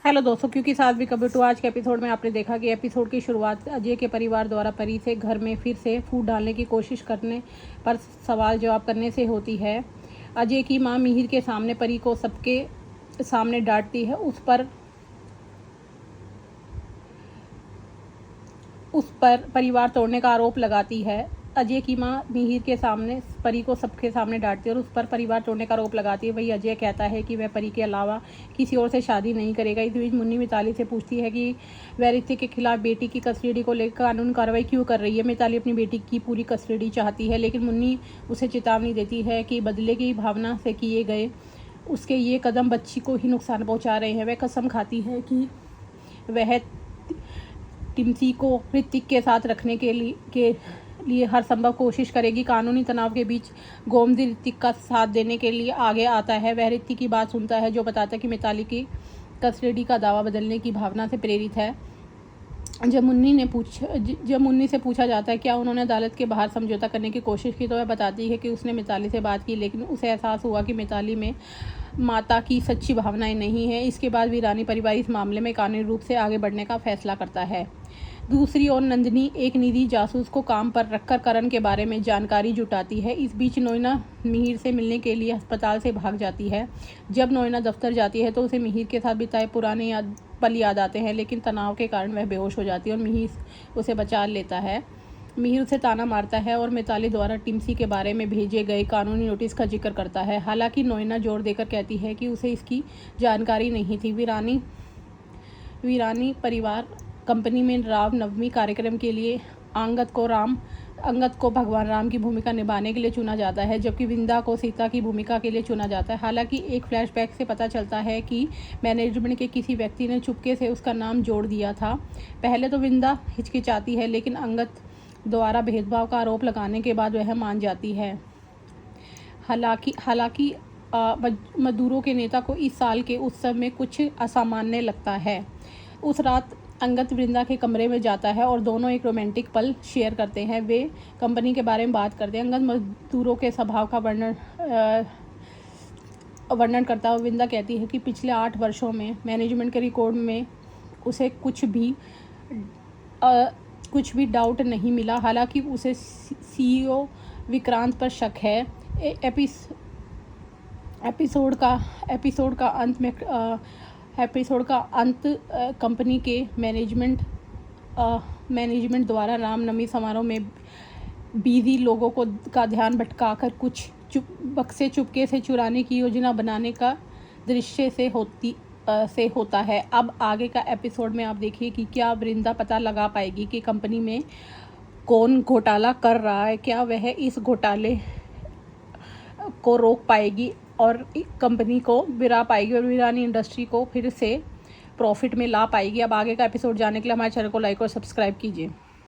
Hello दोस्तों, क्योंकि साथ भी कभी टू आज के एपिसोड में आपने देखा कि एपिसोड की शुरुआत अजय के परिवार द्वारा परी से घर में फिर से फूट डालने की कोशिश करने पर सवाल जवाब करने से होती है। अजय की मां मिहिर के सामने परी को सबके सामने डांटती है, उस पर परिवार तोड़ने का आरोप लगाती है। अजय की मां मिहिर के सामने परी को सबके सामने डांटती है और उस पर परिवार तोड़ने का आरोप लगाती है। वही अजय कहता है कि वह परी के अलावा किसी और से शादी नहीं करेगा। इस बीच मुन्नी मिताली से पूछती है कि वह ऋतिक के खिलाफ बेटी की कस्टडी को लेकर कानून कार्रवाई क्यों कर रही है। मिताली अपनी बेटी की पूरी कस्टडी चाहती है, लेकिन मुन्नी उसे चेतावनी देती है कि बदले की भावना से किए गए उसके ये कदम बच्ची को ही नुकसान पहुँचा रहे हैं। वह कसम खाती है कि वह टिम्सी को ऋतिक के साथ रखने के लिए हर संभव कोशिश करेगी। कानूनी तनाव के बीच गोमती ऋतिक का साथ देने के लिए आगे आता है। वह ऋतिक की बात सुनता है, जो बताता है कि मिताली की कस्टडी का दावा बदलने की भावना से प्रेरित है। जब मुन्नी से पूछा जाता है क्या उन्होंने अदालत के बाहर समझौता करने की कोशिश की, तो वह बताती है कि उसने मिताली से बात की, लेकिन उसे एहसास हुआ कि मिताली में माता की सच्ची भावनाएं नहीं हैं। इसके बाद वीरानी परिवार इस मामले में कानूनी रूप से आगे बढ़ने का फैसला करता है। दूसरी ओर नंदिनी एक निजी जासूस को काम पर रखकर करण के बारे में जानकारी जुटाती है। इस बीच नोएना मिहिर से मिलने के लिए अस्पताल से भाग जाती है। जब नोएना दफ्तर जाती है तो उसे मिहिर के साथ बिताए पुराने पल याद आते हैं, लेकिन तनाव के कारण वह बेहोश हो जाती है और मिहिर उसे बचा लेता है। मिहिर उसे ताना मारता है और मिताली द्वारा टिम्सी के बारे में भेजे गए कानूनी नोटिस का जिक्र करता है। हालांकि नोएना जोर देकर कहती है कि उसे इसकी जानकारी नहीं थी। वीरानी परिवार कंपनी में राम नवमी कार्यक्रम के लिए अंगद को भगवान राम की भूमिका निभाने के लिए चुना जाता है, जबकि विंदा को सीता की भूमिका के लिए चुना जाता है। हालांकि एक फ्लैशबैक से पता चलता है कि मैनेजमेंट के किसी व्यक्ति ने चुपके से उसका नाम जोड़ दिया था। पहले तो विंदा हिचकिचाती है, लेकिन अंगद द्वारा भेदभाव का आरोप लगाने के बाद वह मान जाती है। हालांकि मजदूरों के नेता को इस साल के उत्सव में कुछ असामान्य लगता है। उस रात अंगद वृंदा के कमरे में जाता है और दोनों एक रोमांटिक पल शेयर करते हैं। वे कंपनी के बारे में बात करते हैं। अंगद मजदूरों के स्वभाव का वर्णन करता है और वृंदा कहती है कि पिछले 8 वर्षों में मैनेजमेंट के रिकॉर्ड में उसे कुछ भी डाउट नहीं मिला। हालांकि उसे सीईओ विक्रांत पर शक है। एपिसोड का अंत कंपनी के मैनेजमेंट द्वारा रामनवमी समारोह में बिजी लोगों का ध्यान भटकाकर कुछ बक्से चुपके से चुराने की योजना बनाने का दृश्य से होता है। अब आगे का एपिसोड में आप देखिए कि क्या वृंदा पता लगा पाएगी कि कंपनी में कौन घोटाला कर रहा है, क्या वह इस घोटाले को रोक पाएगी और कंपनी को गिरा पाएगी और वीरानी इंडस्ट्री को फिर से प्रॉफिट में ला पाएगी। अब आगे का एपिसोड जानने के लिए हमारे चैनल को लाइक और सब्सक्राइब कीजिए।